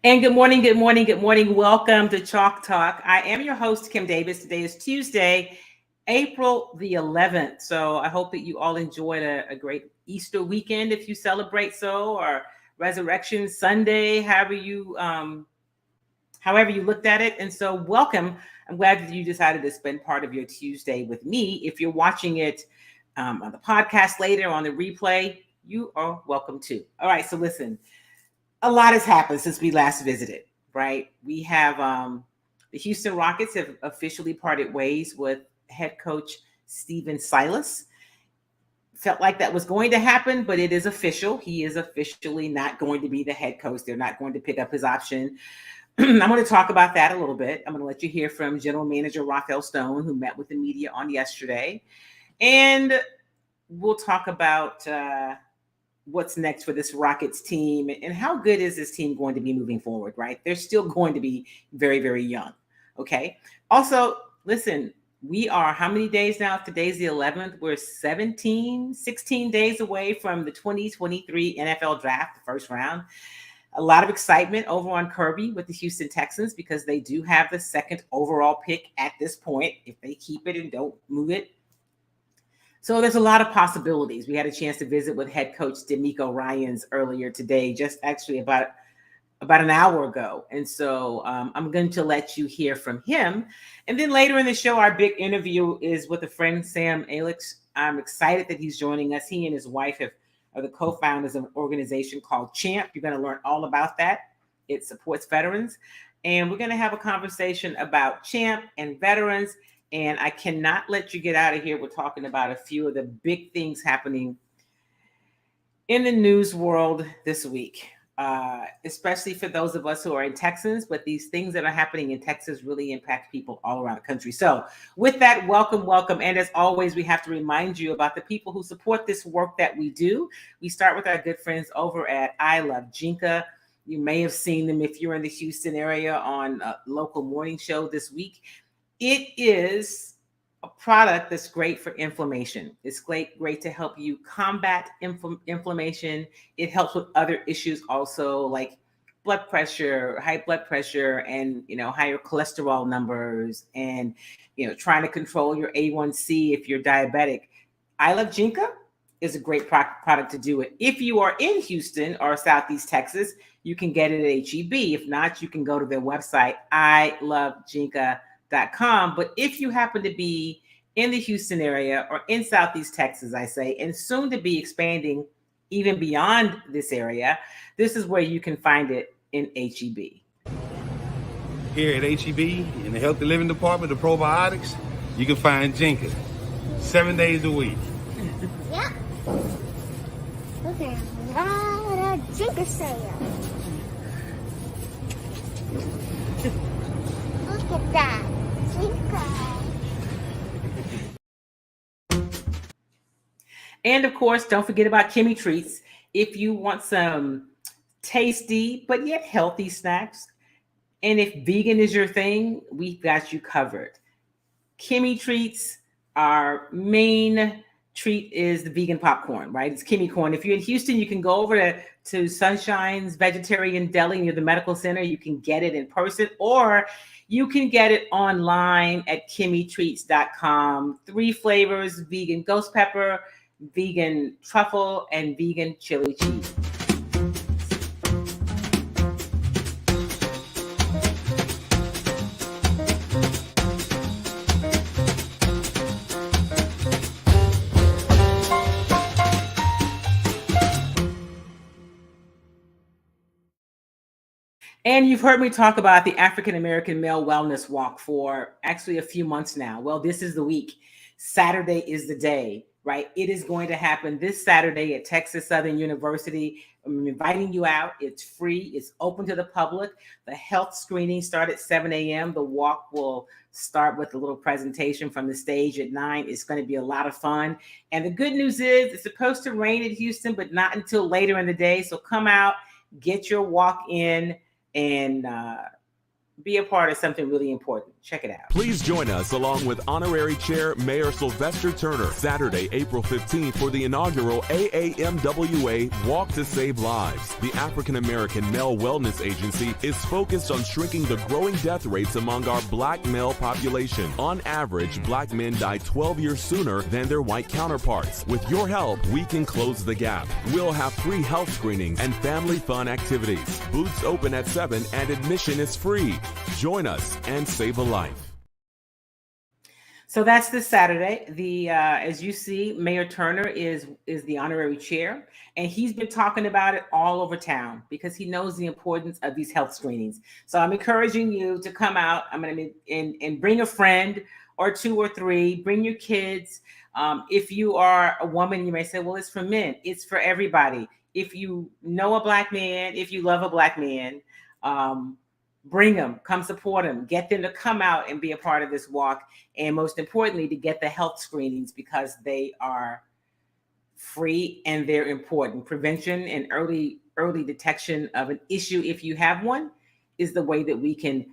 And good morning, good morning, good morning. Welcome to Chalk Talk. I am your host, Kim Davis. Today is Tuesday, April the 11th. So I hope that you all enjoyed a great Easter weekend if you celebrate so, or Resurrection Sunday, however you looked at it. And so welcome. I'm glad that you decided to spend part of your Tuesday with me. If you're watching it on the podcast later, on the replay, you are welcome too. All right, so listen. A lot has happened since we last visited, right? We have the Houston Rockets have officially parted ways with head coach Stephen Silas. Felt like that was going to happen, but it is official. He is officially not going to be the head coach. They're not going to pick up his option. I'm going to talk about that a little bit. I'm going to let you hear from General Manager Rafel Stone, who met with the media on yesterday. And we'll talk about what's next for this Rockets team and how good is this team going to be moving forward, right? They're still going to be very, very young. Okay. Also, listen, we are how many days now? Today's the 11th. We're 16 days away from the 2023 NFL draft, the first round. A lot of excitement over on Kirby with the Houston Texans because they do have the second overall pick at this point if they keep it and don't move it. So there's a lot of possibilities. We had a chance to visit with head coach DeMeco Ryans earlier today, just actually about an hour ago. And so I'm going to let you hear from him. And then later in the show, our big interview is with a friend, Sam Alix. I'm excited that he's joining us. He and his wife are the co-founders of an organization called CHAMP. You're going to learn all about that. It supports veterans. And we're going to have a conversation about CHAMP and veterans. And I cannot let you get out of here. We're talking about a few of the big things happening in the news world this week, especially for those of us who are in Texas. But these things that are happening in Texas really impact people all around the country. So with that, welcome. And as always, we have to remind you about the people who support this work that we do. We start with our good friends over at I Love Jinka. You may have seen them if you're in the Houston area on a local morning show this week. It is a product that's great for inflammation. It's great to help you combat inflammation. It helps with other issues also, like blood pressure, high blood pressure, and higher cholesterol numbers, and trying to control your A1C if you're diabetic. I Love Jinka is a great product to do it. If you are in Houston or Southeast Texas, you can get it at HEB. If not, you can go to their website, ilovejinka.com. But if you happen to be in the Houston area or in Southeast Texas, I say, and soon to be expanding even beyond this area, this is where you can find it in HEB. Here at HEB, in the Healthy Living Department of Probiotics, you can find Jinka 7 days a week. Yeah. Look at a lot of Jinka sale. Look at that. And of course, don't forget about Kimmy Treats. If you want some tasty but yet healthy snacks, and if vegan is your thing, we've got you covered. Kimmy Treats, our main treat is the vegan popcorn, right? It's Kimmy corn. If you're in Houston, you can go over to Sunshine's Vegetarian Deli near the medical center. You can get it in person, or you can get it online at kimmytreats.com. 3 flavors: vegan ghost pepper, vegan truffle, and vegan chili cheese. And you've heard me talk about the African American Male Wellness Walk for actually a few months now. Well, this is the week. Saturday is the day, right? It is going to happen this Saturday at Texas Southern University. I'm inviting you out. It's free. It's open to the public. The health screening starts at 7 a.m. The walk will start with a little presentation from the stage at 9. It's going to be a lot of fun. And the good news is it's supposed to rain in Houston, but not until later in the day. So come out, get your walk in, and be a part of something really important. check it out. Please join us along with Honorary Chair Mayor Sylvester Turner Saturday, April 15th for the inaugural AAMWA Walk to Save Lives. The African American Male Wellness Agency is focused on shrinking the growing death rates among our black male population. On average, black men die 12 years sooner than their white counterparts. With your help, we can close the gap. We'll have free health screenings and family fun activities. Booths open at 7 and admission is free. Join us and save a life. So that's this Saturday. As you see, Mayor Turner is the honorary chair, and he's been talking about it all over town because he knows the importance of these health screenings. So I'm encouraging you to come out. I'm going to and bring a friend or 2 or 3. Bring your kids. If you are a woman, you may say, well, it's for men. It's for everybody. If you know a black man, if you love a black man, bring them, come support them, get them to come out and be a part of this walk. And most importantly, to get the health screenings because they are free and they're important. Prevention and early detection of an issue, if you have one, is the way that we can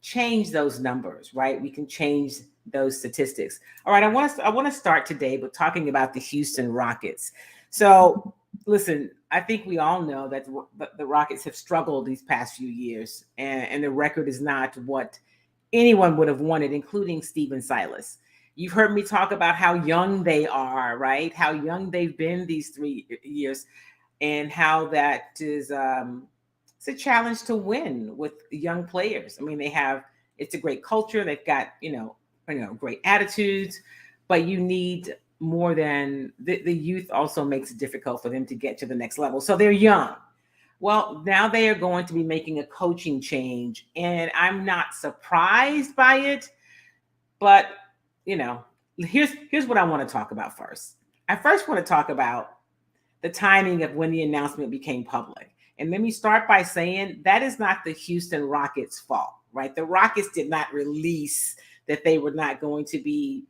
change those numbers, right? We can change those statistics. All right, I want to start today with talking about the Houston Rockets. So listen, I think we all know that the Rockets have struggled these past few years, and the record is not what anyone would have wanted, including Stephen Silas. You've heard me talk about how young they are, right? How young they've been these 3 years, and how that is it's a challenge to win with young players. I mean, it's a great culture. They've got great attitudes, but you need more than the youth also makes it difficult for them to get to the next level. So they're young. Well, now they are going to be making a coaching change, and I'm not surprised by it, but here's what I want to talk about first. I first want to talk about the timing of when the announcement became public. And let me start by saying that is not the Houston Rockets' fault, right? The Rockets did not release that they were not going to be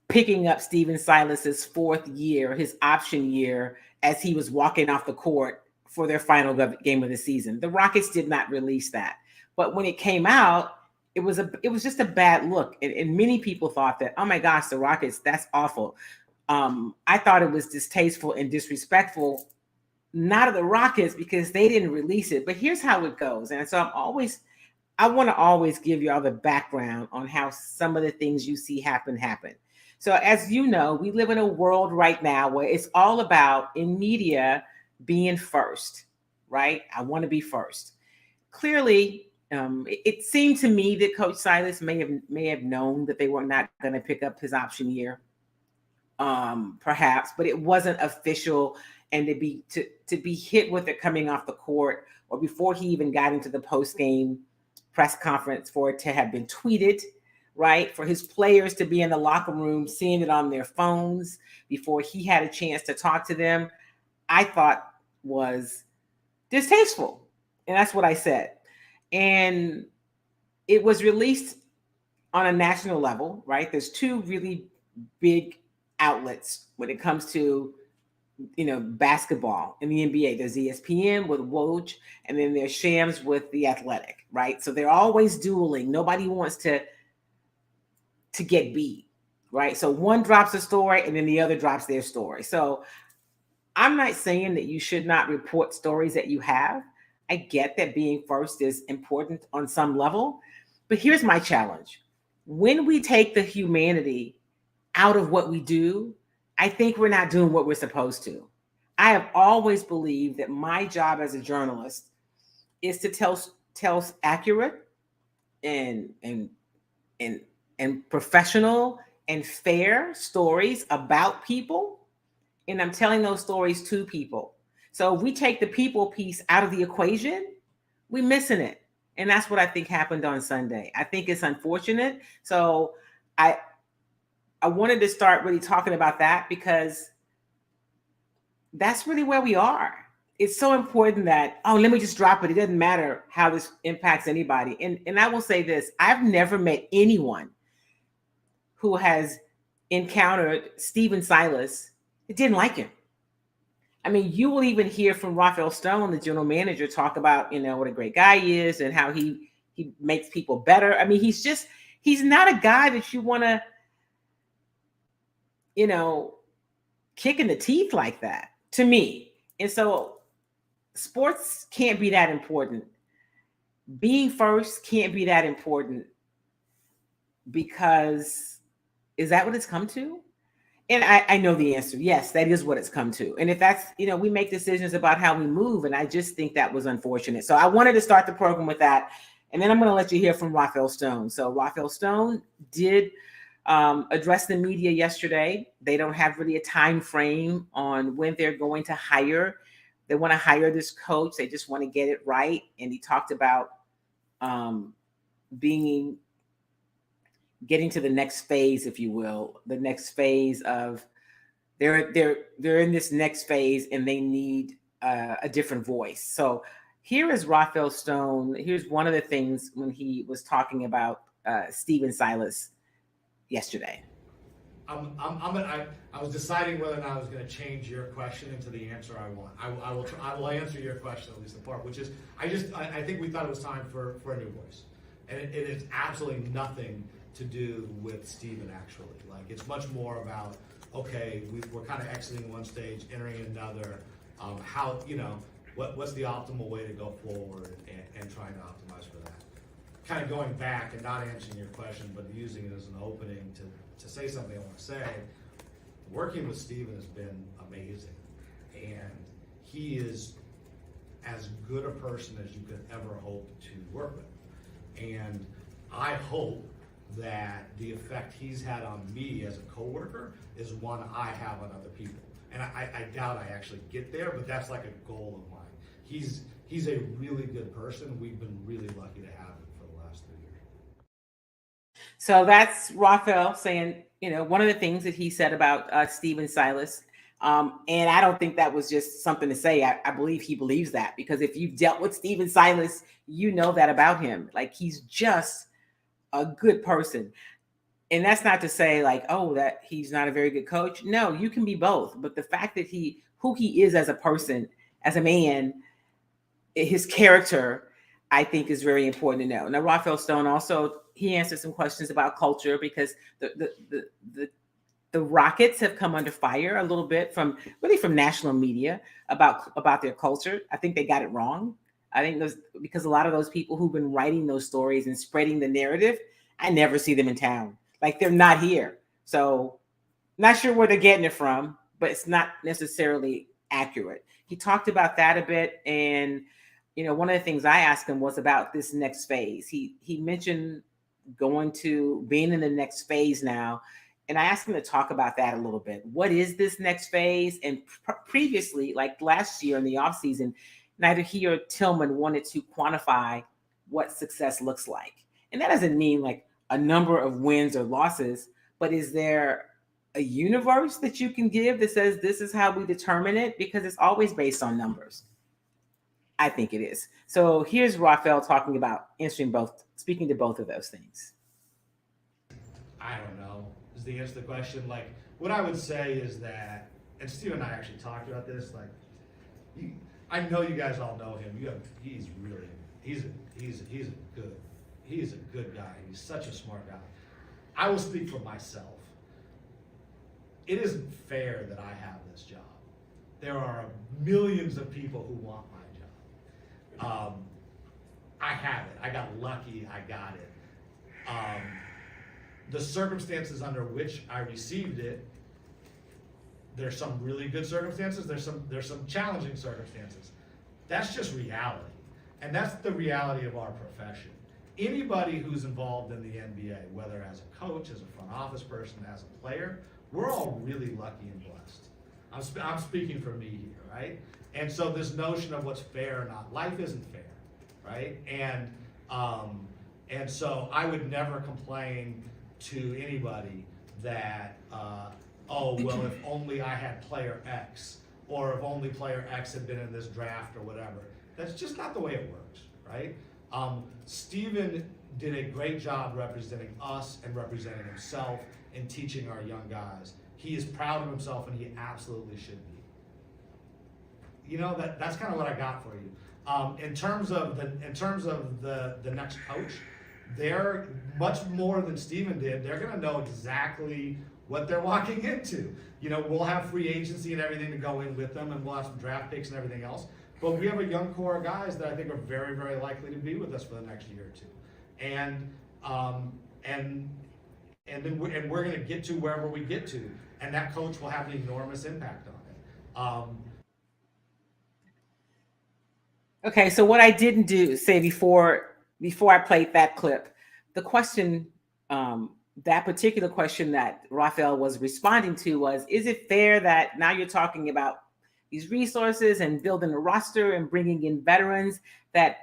picking up Stephen Silas's 4th year, his option year, as he was walking off the court for their final game of the season. The Rockets did not release that. But when it came out, it was just a bad look. And many people thought that, oh my gosh, the Rockets, that's awful. I thought it was distasteful and disrespectful, not of the Rockets, because they didn't release it. But here's how it goes. And so I want to always give you all the background on how some of the things you see happen. So as you know, we live in a world right now where it's all about, in media, being first, right? I want to be first. Clearly, it seemed to me that Coach Silas may have known that they were not going to pick up his option year, perhaps, but it wasn't official. And to be hit with it coming off the court, or before he even got into the post-game press conference, for it to have been tweeted, right? For his players to be in the locker room seeing it on their phones before he had a chance to talk to them, I thought was distasteful. And that's what I said. And it was released on a national level, right? There's 2 really big outlets when it comes to basketball in the NBA. There's ESPN with Woj, and then there's Shams with The Athletic, right? So they're always dueling. Nobody wants to get beat, right? So one drops a story and then the other drops their story. So I'm not saying that you should not report stories that you have. I get that being first is important on some level, but here's my challenge. When we take the humanity out of what we do, I think we're not doing what we're supposed to. I have always believed that my job as a journalist is to tell accurate and professional and fair stories about people. And I'm telling those stories to people. So if we take the people piece out of the equation, we're missing it. And that's what I think happened on Sunday. I think it's unfortunate. So I wanted to start really talking about that, because that's really where we are. It's so important that, let me just drop it. It doesn't matter how this impacts anybody. And I will say this, I've never met anyone who has encountered Stephen Silas that didn't like him. I mean, you will even hear from Rafel Stone, the general manager, talk about, what a great guy he is and how he He makes people better. I mean, he's not a guy that you want to, kick in the teeth like that, to me. And so sports can't be that important. Being first can't be that important, because is that what it's come to? And I know the answer. Yes, that is what it's come to. And if that's, we make decisions about how we move. And I just think that was unfortunate. So I wanted to start the program with that. And then I'm going to let you hear from Rafel Stone. So Rafel Stone did address the media yesterday. They don't have really a time frame on when they're going to hire. They want to hire this coach. They just want to get it right. And he talked about getting to the next phase, if you will, the next phase of they're in this next phase, and they need a different voice. So here is Rafel Stone. Here's one of the things when he was talking about Stephen Silas yesterday. I was deciding whether or not I was going to change your question into the answer I want. I will answer your question, at least the part, which is I think we thought it was time for a new voice, and it is absolutely nothing to do with Stephen, actually. Like, it's much more about, okay, we're kind of exiting one stage, entering another. What's the optimal way to go forward, and trying to optimize for that. Kind of going back and not answering your question, but using it as an opening to say something I want to say. Working with Stephen has been amazing, and he is as good a person as you could ever hope to work with. And I hope that the effect he's had on me as a coworker is one I have on other people. And I doubt I actually get there, but that's like a goal of mine. He's a really good person. We've been really lucky to have him for the last 3 years. So that's Rafel saying, one of the things that he said about Stephen Silas. And I don't think that was just something to say. I believe he believes that, because if you've dealt with Stephen Silas, you know that about him. Like, he's just a good person. And that's not to say like, that he's not a very good coach. No, you can be both. But the fact that who he is as a person, as a man, his character, I think is very important to know. Now, Rafel Stone also, he answered some questions about culture, because the Rockets have come under fire a little bit from national media about their culture. I think they got it wrong. I think because a lot of those people who've been writing those stories and spreading the narrative, I never see them in town. Like, they're not here. So not sure where they're getting it from, but it's not necessarily accurate. He talked about that a bit. And, one of the things I asked him was about this next phase. He mentioned being in the next phase now. And I asked him to talk about that a little bit. What is this next phase? And previously, like last year in the offseason, neither he or Tillman wanted to quantify what success looks like. And that doesn't mean like a number of wins or losses, but is there a universe that you can give that says this is how we determine it? Because it's always based on numbers. I think it is. So here's Rafel talking about speaking to both of those things. I don't know, is the answer to the question. Like, what I would say is that, and Steve and I actually talked about this, like, I know you guys all know him. He's a good guy. He's such a smart guy. I will speak for myself. It isn't fair that I have this job. There are millions of people who want my job. I have it. I got lucky. I got it. The circumstances under which I received it, there's some really good circumstances. There's some challenging circumstances. That's just reality. And that's the reality of our profession. Anybody who's involved in the NBA, whether as a coach, as a front office person, as a player, we're all really lucky and blessed. I'm speaking for me here, right? And so this notion of what's fair or not, life isn't fair, right? And so I would never complain to anybody that, well, if only I had player X, or if only player X had been in this draft or whatever. That's just not the way it works, right? Stephen did a great job representing us and representing himself and teaching our young guys. He is proud of himself, and he absolutely should be. that's kind of what I got for you. In terms of the next coach, they're much more than Stephen did. They're going to know exactly what they're walking into. We'll have free agency and everything to go in with them, and we'll have some draft picks and everything else. But we have a young core of guys that I think are very, very likely to be with us for the next year or two, and we're going to get to wherever we get to, and that coach will have an enormous impact on it. Okay, so what I didn't say before I played that clip, the question, that particular question that Rafel was responding to was, is it fair that now you're talking about these resources and building a roster and bringing in veterans that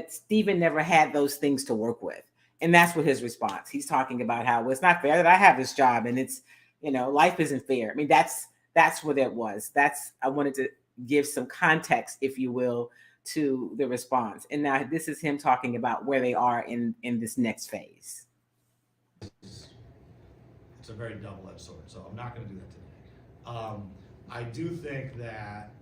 Stephen never had those things to work with? And that's what his response. He's talking about how, well, it's not fair that I have this job, and it's, life isn't fair. I mean, that's what it was. I wanted to give some context, if you will, to the response. And now this is him talking about where they are in this next phase. It's a very double-edged sword, so I'm not going to do that today. I do think that,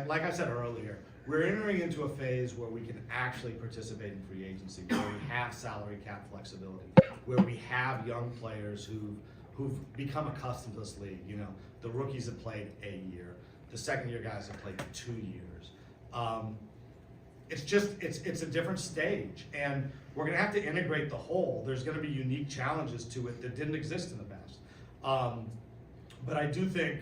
like I said earlier, we're entering into a phase where we can actually participate in free agency, where we have salary cap flexibility, where we have young players who've become accustomed to this league. The rookies have played a year, the second-year guys have played 2 years. It's a different stage, and we're going to have to integrate the whole. There's going to be unique challenges to it that didn't exist in the past. But I do think,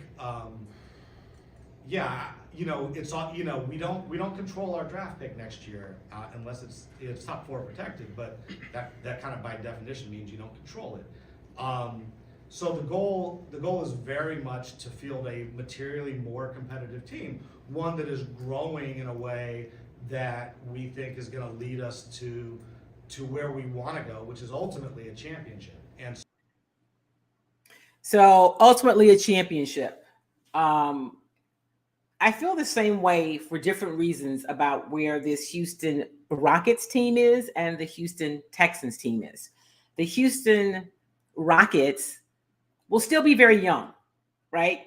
it's all, we don't control our draft pick next year unless it's top 4 protected. But that kind of by definition means you don't control it. So the goal is very much to field a materially more competitive team, one that is growing in a way that we think is going to lead us to where we want to go, which is ultimately a championship. And so ultimately a championship. I feel the same way for different reasons about where this Houston Rockets team is and the Houston Texans team is. The Houston Rockets will still be very young, right?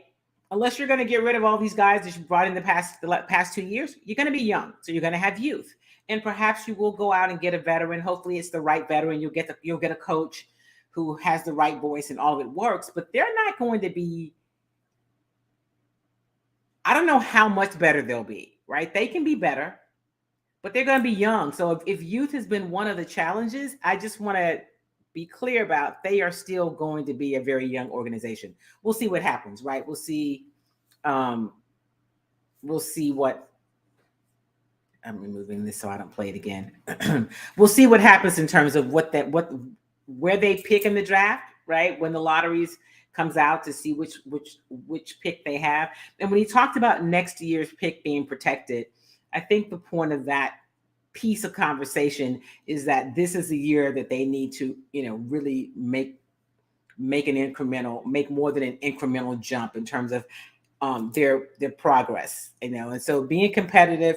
Unless you're going to get rid of all these guys that you brought in the past 2 years, you're going to be young. So you're going to have youth, and perhaps you will go out and get a veteran. Hopefully it's the right veteran. You'll get a coach who has the right voice and all of it works, but they're not going to be, I don't know how much better they'll be, right? They can be better, but they're going to be young. So if youth has been one of the challenges, I just want to be clear about they are still going to be a very young organization. We'll see what happens, right? We'll see what, I'm removing this so I don't play it again. We'll see what happens in terms of where they pick in the draft, right? When the lotteries comes out, to see which pick they have. And when he talked about next year's pick being protected, I think the point of that piece of conversation is that this is a year that they need to, really make more than an incremental jump in terms of their progress, and so being competitive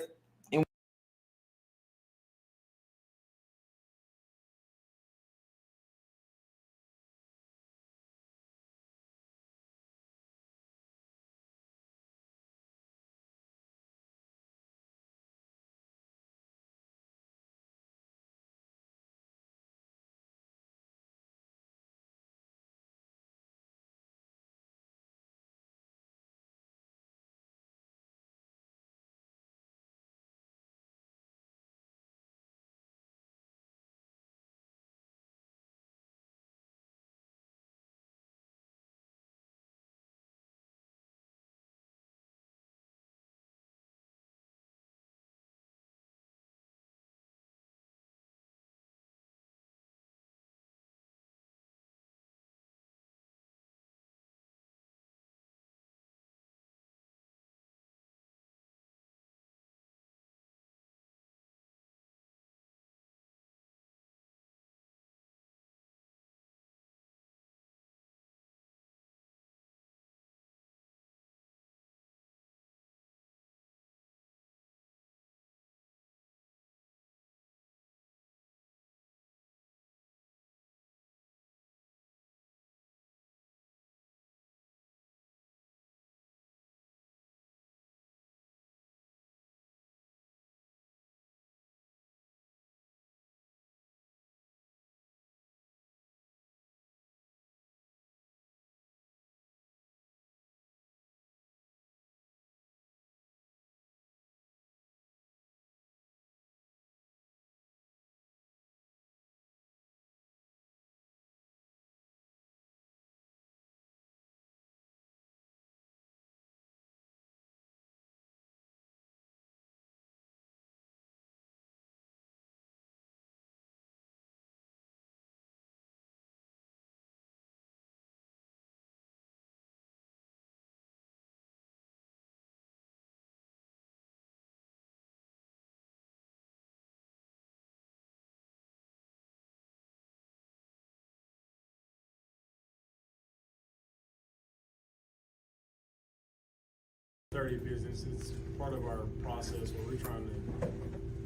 It's part of our process where we're trying to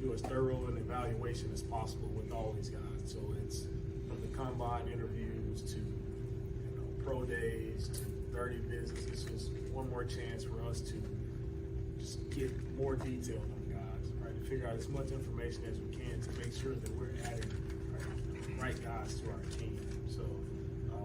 do as thorough an evaluation as possible with all these guys. So it's from the combine interviews to pro days to 30 visits. It's just one more chance for us to just get more detail on the guys, right? To figure out as much information as we can to make sure that we're adding the right guys to our team. So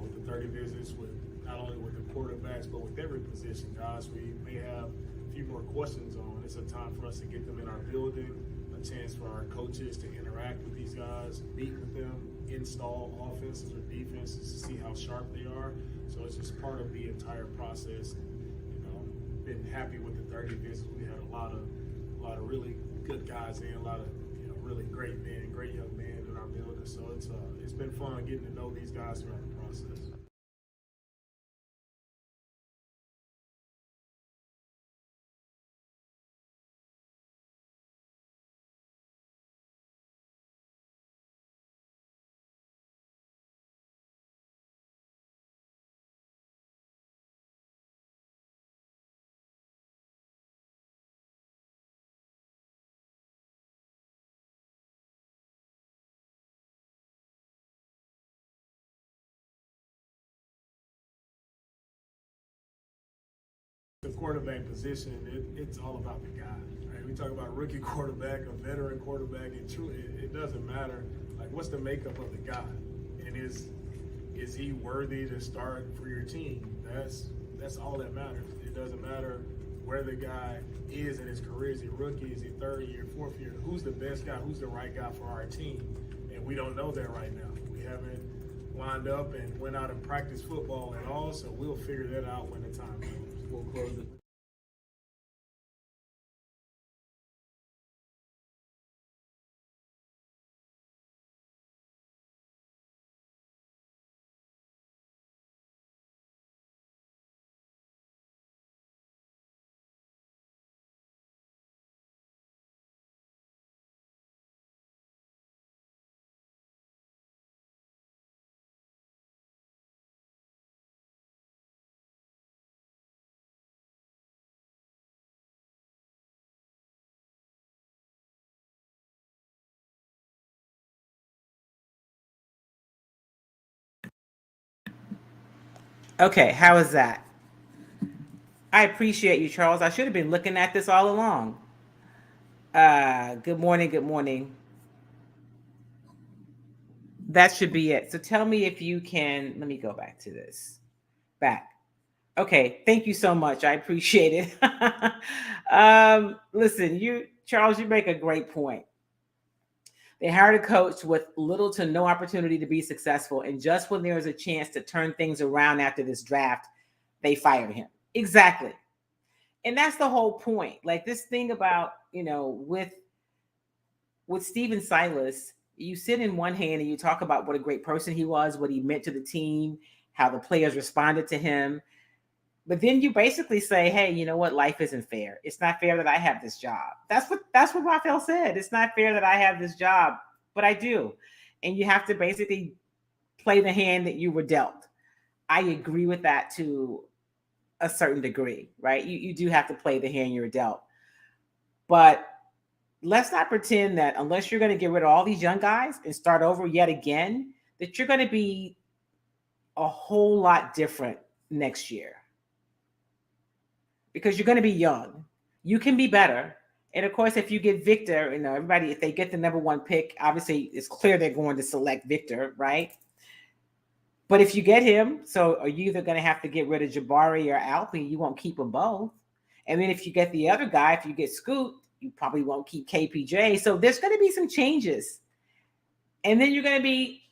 with the 30 visits, with not only with the quarterbacks, but with every position, guys, we may have a few more questions on. It's a time for us to get them in our building, a chance for our coaches to interact with these guys, meet with them, install offenses or defenses to see how sharp they are. So it's just part of the entire process. Been happy with the 30 visits. We had a lot of really good guys in, a lot of really great men, great young men in our building. So it's been fun getting to know these guys throughout the process. The quarterback position, it's all about the guy. Right? We talk about rookie quarterback, a veteran quarterback, and it doesn't matter. Like, what's the makeup of the guy, and is he worthy to start for your team? That's all that matters. It doesn't matter where the guy is in his career. Is he rookie? Is he third year, fourth year? Who's the best guy? Who's the right guy for our team? And we don't know that right now. We haven't lined up and went out and practiced football at all, so we'll figure that out when the time comes. We'll close it. Okay, how is that? I appreciate you, Charles. I should have been looking at this all along. Good morning, good morning. That should be it. So tell me if you can, let me go back to this. Back. Okay, thank you so much. I appreciate it. Listen, Charles, you make a great point. They hired a coach with little to no opportunity to be successful. And just when there was a chance to turn things around after this draft, they fired him. Exactly. And that's the whole point. Like, this thing about, with Stephen Silas, you sit in one hand and you talk about what a great person he was, what he meant to the team, how the players responded to him. But then you basically say, hey, you know what? Life isn't fair. It's not fair that I have this job. That's what Rafel said. It's not fair that I have this job, but I do. And you have to basically play the hand that you were dealt. I agree with that to a certain degree, right? You do have to play the hand you're dealt. But let's not pretend that unless you're going to get rid of all these young guys and start over yet again, that you're going to be a whole lot different next year. Because you're going to be young. You can be better. And of course, if you get Victor, everybody, if they get the number one pick, obviously it's clear they're going to select Victor, right? But if you get him, so are you either going to have to get rid of Jabari or Alpine? You won't keep them both. And then if you get the other guy, if you get Scoot, you probably won't keep KPJ. So there's going to be some changes. And then you're going to be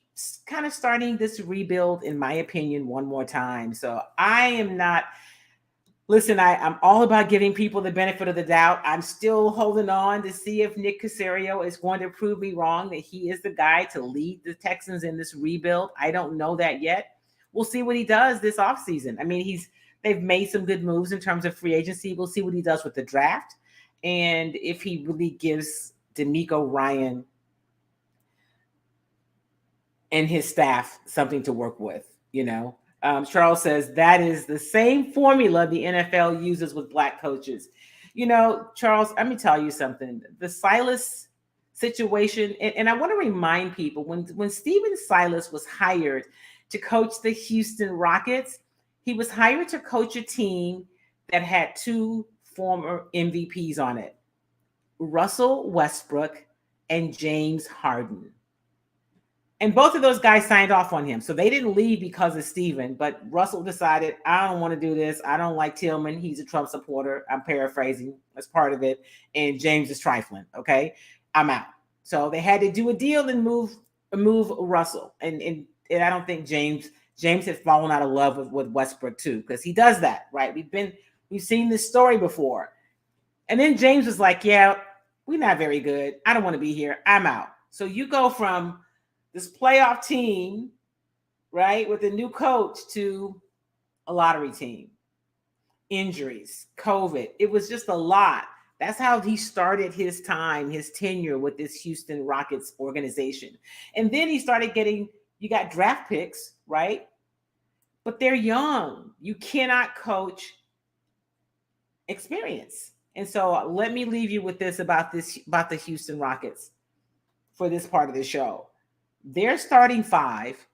kind of starting this rebuild, in my opinion, one more time. So I am not... Listen, I'm all about giving people the benefit of the doubt. I'm still holding on to see if Nick Caserio is going to prove me wrong, that he is the guy to lead the Texans in this rebuild. I don't know that yet. We'll see what he does this offseason. I mean, they've made some good moves in terms of free agency. We'll see what he does with the draft. And if he really gives DeMeco Ryans and his staff something to work with, Charles says that is the same formula the NFL uses with black coaches. Charles, let me tell you something. The Silas situation, and I want to remind people, when Stephen Silas was hired to coach the Houston Rockets, he was hired to coach a team that had two former MVPs on it, Russell Westbrook and James Harden. And both of those guys signed off on him. So they didn't leave because of Steven, but Russell decided, I don't want to do this. I don't like Tillman. He's a Trump supporter. I'm paraphrasing. That's part of it. And James is trifling. Okay. I'm out. So they had to do a deal and move Russell. And I don't think James had fallen out of love with Westbrook too, because he does that, right? We've seen this story before. And then James was like, yeah, we're not very good. I don't want to be here. I'm out. So you go from this playoff team, right, with a new coach to a lottery team, injuries, COVID. It was just a lot. That's how he started his tenure with this Houston Rockets organization. And then he started you got draft picks, right? But they're young. You cannot coach experience. And so let me leave you with this about the Houston Rockets for this part of the show. Their starting five,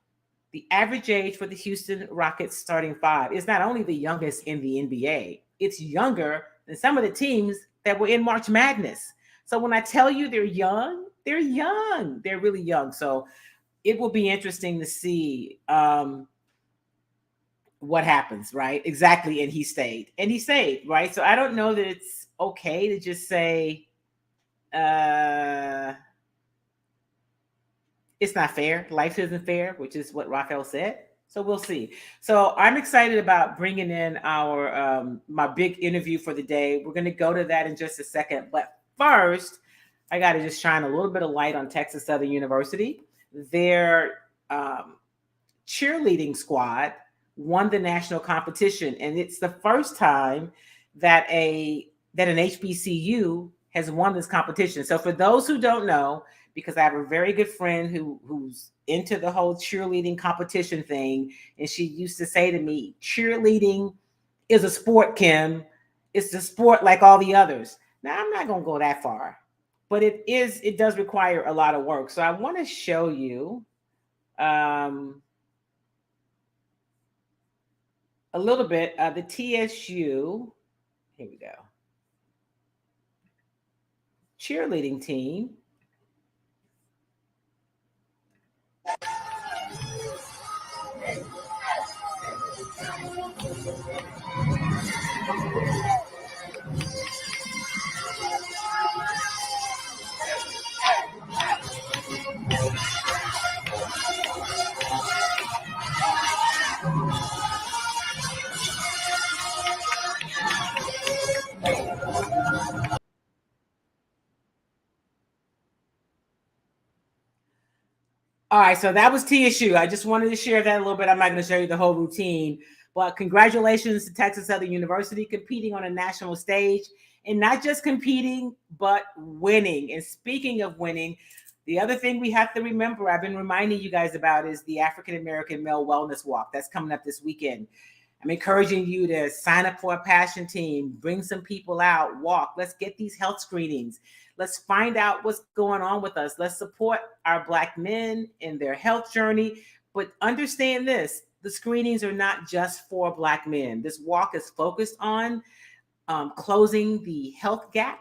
the average age for the Houston Rockets starting five is not only the youngest in the NBA, it's younger than some of the teams that were in March Madness. So when I tell you they're young. They're really young. So it will be interesting to see what happens, right? Exactly. And he stayed, right? So I don't know that it's okay to just say, it's not fair. Life isn't fair, which is what Rafel said. So we'll see. So I'm excited about bringing in our my big interview for the day. We're going to go to that in just a second. But first, I got to just shine a little bit of light on Texas Southern University. Their cheerleading squad won the national competition, and it's the first time that an HBCU has won this competition. So for those who don't know, because I have a very good friend who's into the whole cheerleading competition thing. And she used to say to me, cheerleading is a sport, Kim. It's a sport like all the others. Now, I'm not going to go that far, but it does require a lot of work. So I want to show you a little bit of the TSU. Here we go. Cheerleading team. All right, so that was TSU. I just wanted to share that a little bit. I'm not going to show you the whole routine, but congratulations to Texas Southern University competing on a national stage, and not just competing, but winning. And speaking of winning, the other thing we have to remember, I've been reminding you guys about, is the African American Male Wellness Walk that's coming up this weekend. I'm encouraging you to sign up for a passion team, bring some people out, walk. Let's get these health screenings. Let's find out what's going on with us. Let's support our Black men in their health journey. But understand this, the screenings are not just for Black men. This walk is focused on closing the health gap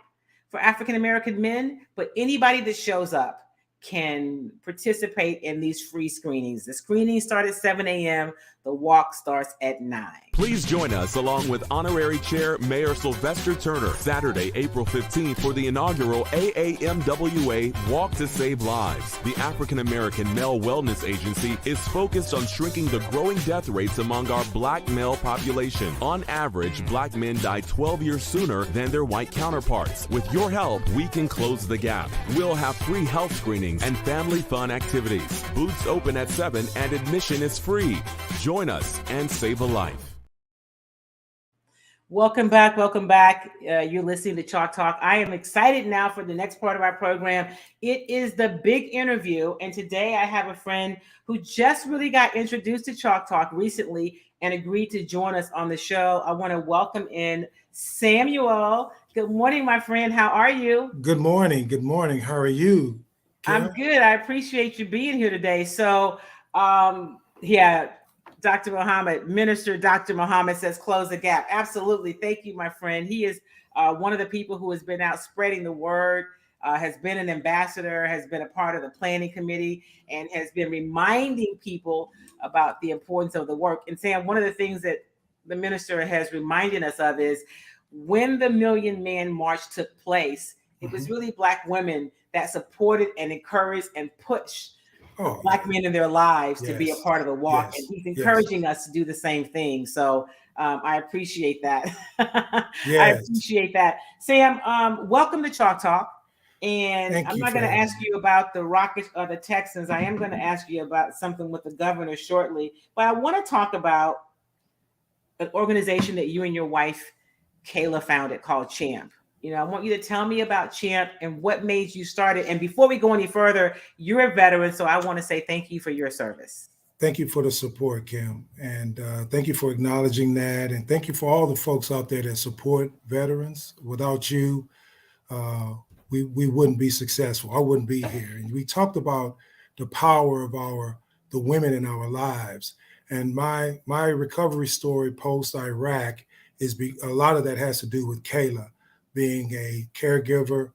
for African American men, but anybody that shows up can participate in these free screenings. The screenings start at 7 a.m. The walk starts at 9. Please join us along with Honorary Chair Mayor Sylvester Turner Saturday, April 15th for the inaugural AAMWA Walk to Save Lives. The African American Male Wellness Agency is focused on shrinking the growing death rates among our Black male population. On average, Black men die 12 years sooner than their white counterparts. With your help, we can close the gap. We'll have free health screenings and family fun activities. Booths open at 7 and admission is free. Join us and save a life. Welcome back. You're listening to Chalk Talk. I am excited now for the next part of our program. It is the big interview. And today I have a friend who just really got introduced to Chalk Talk recently and agreed to join us on the show. I want to welcome in Samuel Good morning, my friend. How are you? Good morning. Good morning. How are you, I'm Kim? good. I appreciate you being here today. So, yeah, Dr. Muhammad, Minister Dr. Muhammad says close the gap. Absolutely. Thank you, my friend. He is one of the people who has been out spreading the word, has been an ambassador, has been a part of the planning committee, and has been reminding people about the importance of the work. And Sam, one of the things that the minister has reminded us of is when the Million Man March took place, it was really Black women that supported and encouraged and pushed Oh, Black men in their lives to be a yes. part of the walk. Yes. And he's Yes. encouraging us to do the same thing. So I appreciate that. I Yes. appreciate that. Sam, welcome to Chalk Talk. And Thank I'm you not for going to having ask you about the Rockets or the Texans. I am going to ask you about something with the governor shortly. But I want to talk about an organization that you and your wife, Kayla, founded called CHAMP. You know, I want you to tell me about CHAMP and what made you start it. And before we go any further, you're a veteran, so I want to say thank you for your service. Thank you for the support, Kim. And thank you for acknowledging that. And thank you for all the folks out there that support veterans. Without you, we wouldn't be successful. I wouldn't be here. And we talked about the power of the women in our lives. And my recovery story post Iraq is a lot of that has to do with Kayla being a caregiver,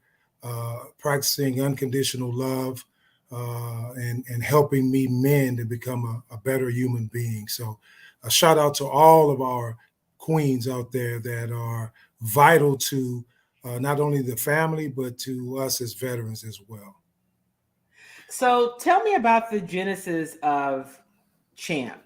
practicing unconditional love, and helping me mend and become a better human being. So a shout out to all of our queens out there that are vital to not only the family, but to us as veterans as well. So tell me about the genesis of CHAMP.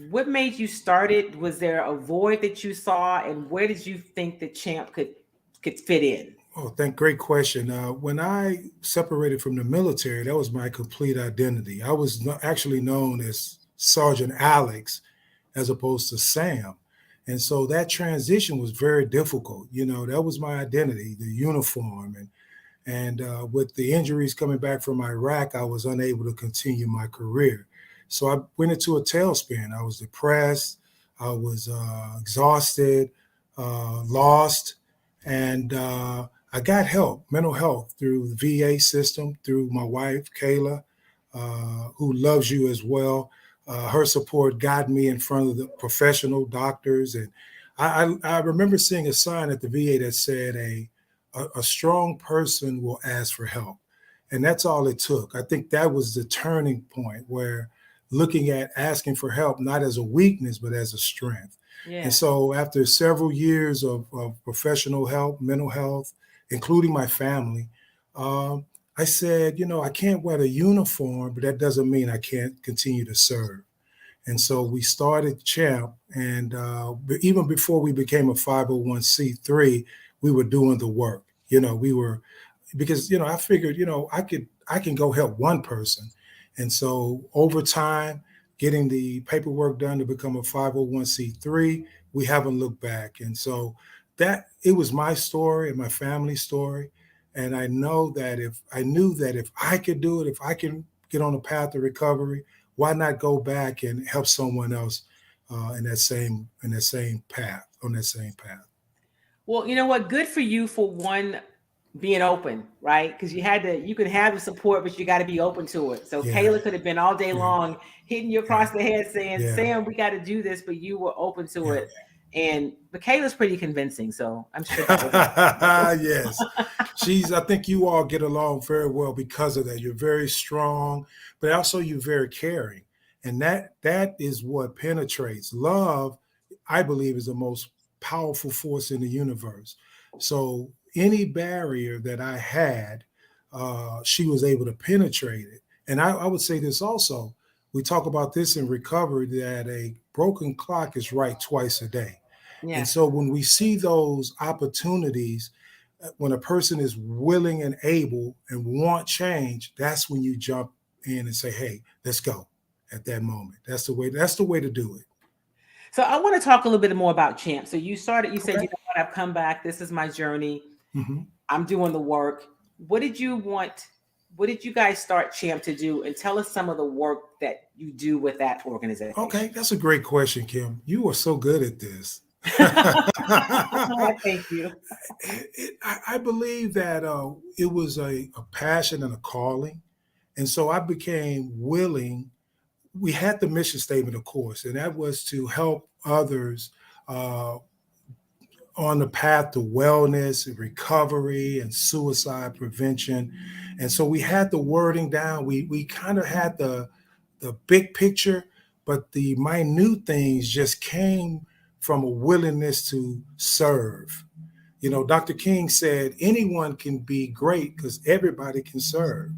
What made you start it? Was there a void that you saw? And where did you think that CHAMP could fit in? Oh, great question. When I separated from the military, that was my complete identity. I was actually known as Sergeant Alix as opposed to Sam. And so that transition was very difficult. You know, that was my identity, the uniform. And with the injuries coming back from Iraq, I was unable to continue my career. So I went into a tailspin. I was depressed. I was exhausted, lost. And I got help, mental health, through the VA system, through my wife, Kayla, who loves you as well. Her support got me in front of the professional doctors. And I remember seeing a sign at the VA that said, a strong person will ask for help. And that's all it took. I think that was the turning point where looking at asking for help, not as a weakness, but as a strength. Yeah. And so after several years of professional help, mental health, including my family, I said, I can't wear a uniform, but that doesn't mean I can't continue to serve. And so we started CHAMP. And even before we became a 501c3, we were doing the work. Because I figured, I can go help one person. And so over time, getting the paperwork done to become a 501c3, we haven't looked back. And so that it was my story and my family's story. And I knew that if I could do it, if I can get on a path of recovery, why not go back and help someone else on that same path? Well, you know what? Good for you for one, being open, right? Because you can have the support, but you got to be open to it. So Yeah. Kayla could have been all day long hitting you across the head saying, Yeah. Sam, we got to do this, but you were open to it. But Kayla's pretty convincing, so I'm sure that Yes. I think you all get along very well because of that. You're very strong, but also you're very caring. And that is what penetrates. Love, I believe, is the most powerful force in the universe. So any barrier that I had, she was able to penetrate it. And I would say this also. We talk about this in recovery, that a broken clock is right twice a day. Yeah. And so when we see those opportunities, when a person is willing and able and want change, that's when you jump in and say, hey, let's go at that moment. That's the way to do it. So I want to talk a little bit more about CHAMP. So you said, you know what, I've come back. This is my journey. Mm-hmm. I'm doing the work. What did you guys start CHAMP to do? And tell us some of the work that you do with that organization. Okay, that's a great question, Kim. You are so good at this. Thank you. I believe that it was a passion and a calling. And so I became willing. We had the mission statement, of course, and that was to help others uh, on the path to wellness and recovery and suicide prevention. And so we had the wording down. We kind of had the big picture, but the minute things just came from a willingness to serve. You know, Dr. King said anyone can be great because everybody can serve.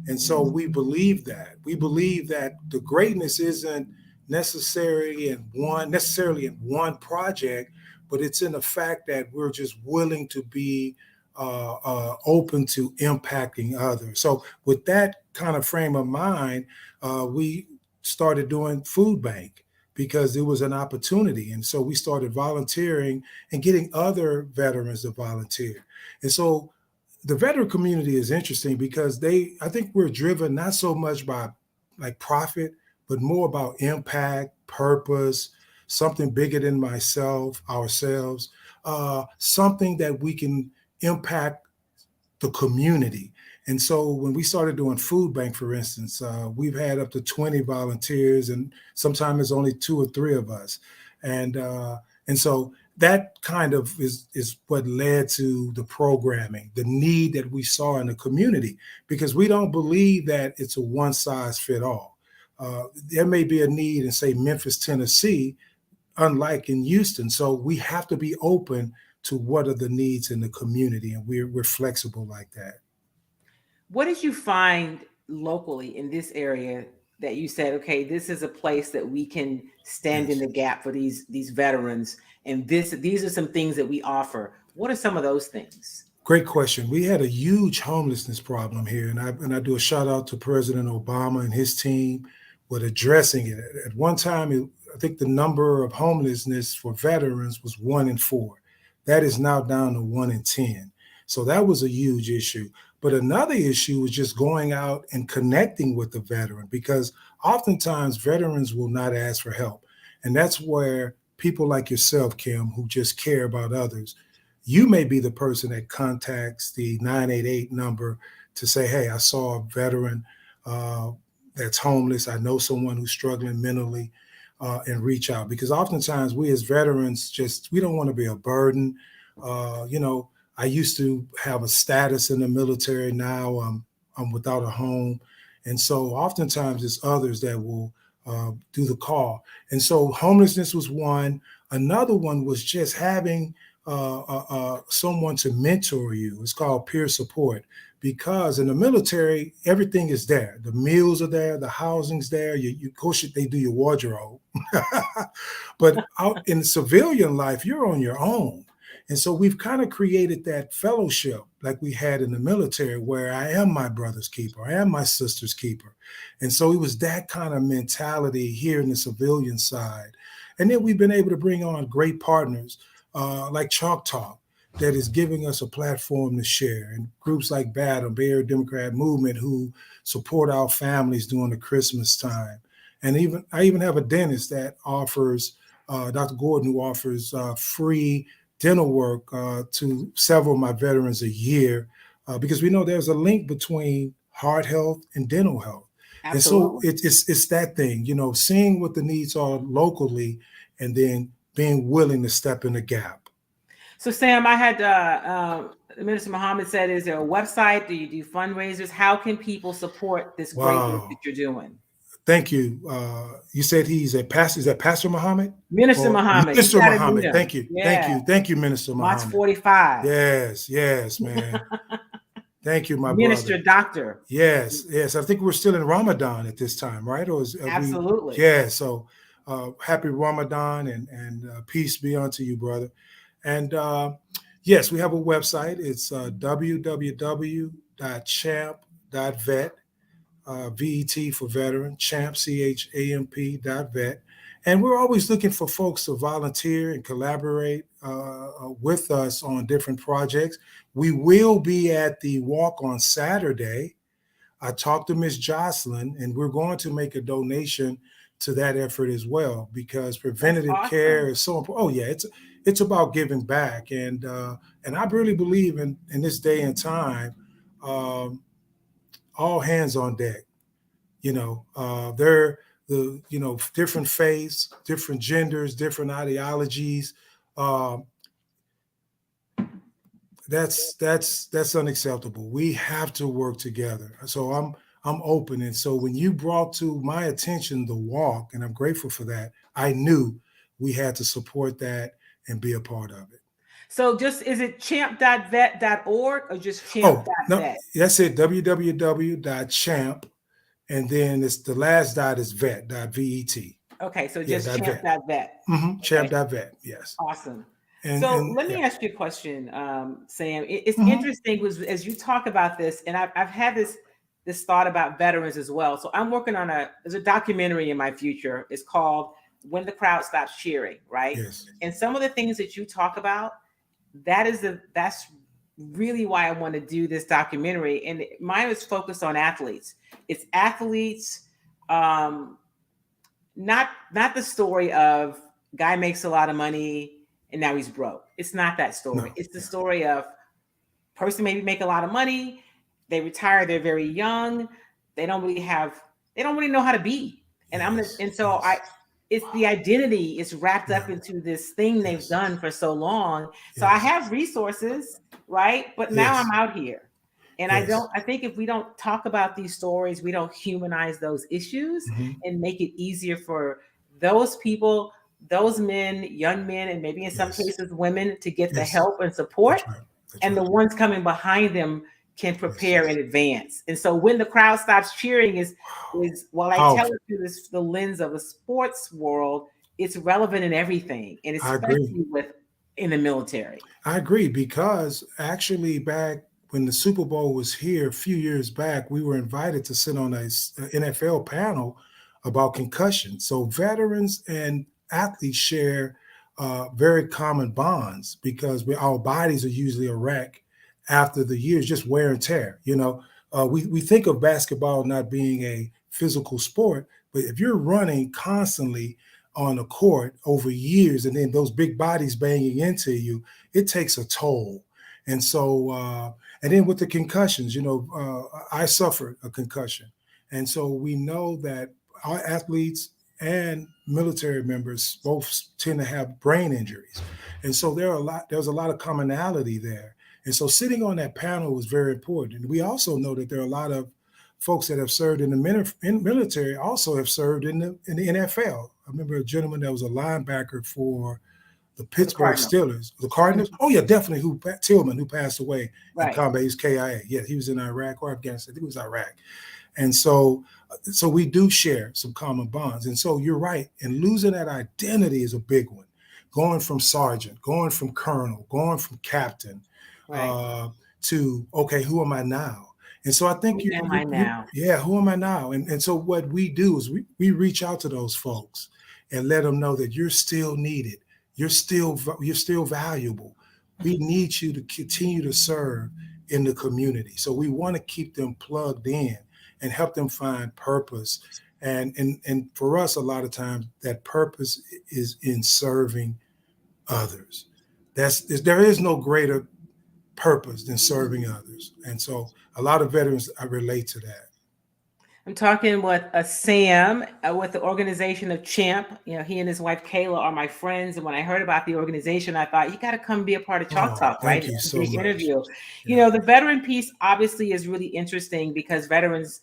And so we believe that. We believe that the greatness isn't necessarily in one project, but it's in the fact that we're just willing to be open to impacting others. So with that kind of frame of mind, we started doing food bank because it was an opportunity. And so we started volunteering and getting other veterans to volunteer. And so the veteran community is interesting because I think we're driven not so much by like profit, but more about impact, purpose, something bigger than myself, ourselves, something that we can impact the community. And so when we started doing food bank, for instance, we've had up to 20 volunteers, and sometimes it's only 2 or 3 of us. And so that kind of is what led to the programming, the need that we saw in the community, because we don't believe that it's a one size fit all. There may be a need in, say, Memphis, Tennessee, unlike in Houston. So we have to be open to what are the needs in the community, and we're flexible like that. What did you find locally in this area that you said, okay, this is a place that we can stand in the gap for these veterans, and these are some things that we offer? What are some of those things? Great question. We had a huge homelessness problem here, and I do a shout out to President Obama and his team with addressing it. At one time, I think the number of homelessness for veterans was 1 in 4. That is now down to 1 in 10. So that was a huge issue. But another issue was just going out and connecting with the veteran, because oftentimes veterans will not ask for help. And that's where people like yourself, Kim, who just care about others, you may be the person that contacts the 988 number to say, hey, I saw a veteran that's homeless. I know someone who's struggling mentally, and reach out. Because oftentimes we as veterans we don't want to be a burden. I used to have a status in the military. Now I'm without a home. And so oftentimes it's others that will do the call. And so homelessness was one. Another one was just having someone to mentor you. It's called peer support, because in the military, everything is there. The meals are there, the housing's there. Of course, they do your wardrobe. But out in civilian life, you're on your own. And so we've kind of created that fellowship like we had in the military, where I am my brother's keeper, I am my sister's keeper. And so it was that kind of mentality here in the civilian side. And then we've been able to bring on great partners like Chalk Talk, that is giving us a platform to share, and groups like BATM, Bay Area Democrat Movement, who support our families during the Christmas time. And I even have a dentist that offers, Dr. Gordon, who offers free dental work to several of my veterans a year, because we know there's a link between heart health and dental health. Absolutely. And so it's that thing, seeing what the needs are locally and then being willing to step in the gap. So Sam, I had Minister Muhammad said, is there a website? Do you do fundraisers? How can people support this great work that you're doing? Thank you. You said he's a pastor. Is that Pastor Muhammad? Minister Muhammad. Minister Muhammad. Thank you. Yeah. Thank you, Minister Muhammad. March 45. Yes, man. Thank you, my Minister brother. Doctor. Yes. I think we're still in Ramadan at this time, right? Absolutely. Yeah. So happy Ramadan and peace be unto you, brother. And yes, we have a website. It's www.champ.vet. VET for veteran, champ, CHAMP.vet. And we're always looking for folks to volunteer and collaborate with us on different projects. We will be at the walk on Saturday. I talked to Miss Jocelyn, and we're going to make a donation to that effort as well, because preventative awesome. care is so important. Oh yeah, it's about giving back, and I really believe in this day and time, all hands on deck. They're different faiths, different genders, different ideologies. That's unacceptable. We have to work together. So I'm open. And so when you brought to my attention the walk, and I'm grateful for that, I knew we had to support that and be a part of it. So is it champ.vet.org or just Oh, champ.vet? no, that's it. www.champ. And then it's the last dot is vet.vet. Okay. So just champ.vet. Mm-hmm. Champ.vet. Yes. Awesome. Let me ask you a question, Sam. It's interesting as you talk about this, and I've had this thought about veterans as well. So I'm working on there's a documentary in my future. It's called When the Crowd Stops Cheering, right? Yes. And some of the things that you talk about, that's really why I want to do this documentary. And mine is focused on athletes. It's athletes, not the story of guy makes a lot of money and now he's broke. It's not that story. No. It's the story of person maybe make a lot of money, they retire, they're very young, they don't really know how to be. And it's the identity is wrapped up into this thing they've done for so long. So I have resources, right? But now I'm out here. And I think if we don't talk about these stories, we don't humanize those issues and make it easier for those people, those men, young men, and maybe in some cases women to get the help and support. That's the ones coming behind them can prepare in advance. And so when the crowd stops cheering is while I tell it through the lens of a sports world, it's relevant in everything. And especially in the military. I agree, because actually back when the Super Bowl was here a few years back, we were invited to sit on a NFL panel about concussion. So veterans and athletes share very common bonds, because our bodies are usually a wreck after the years, just wear and tear. We think of basketball not being a physical sport, but if you're running constantly on a court over years and then those big bodies banging into you, it takes a toll. And so, and then with the concussions, I suffered a concussion. And so we know that our athletes and military members both tend to have brain injuries. And so there's a lot of commonality there. And so sitting on that panel was very important. And we also know that there are a lot of folks that have served in the military also have served in the NFL. I remember a gentleman that was a linebacker for the Pittsburgh Steelers. The Cardinals? Oh, yeah, definitely. Tillman, who passed away in combat. He was KIA. Yeah, he was in Iraq or Afghanistan. I think it was Iraq. And so we do share some common bonds. And so you're right. And losing that identity is a big one. Going from sergeant, going from colonel, going from captain to, okay, who am I now? And so I think who am I now? Who am I now? And so what we do is we reach out to those folks and let them know that you're still needed. You're still valuable. We need you to continue to serve in the community. So we want to keep them plugged in and help them find purpose. And for us, a lot of times that purpose is in serving others. There is no greater purpose than serving others. And so a lot of veterans, I relate to that. I'm talking with Sam with the organization of CHAMP. He and his wife Kayla are my friends, and when I heard about the organization, I thought you got to come be a part of Chalk Talk, right? Thank you so much. Interview. The veteran piece obviously is really interesting because veterans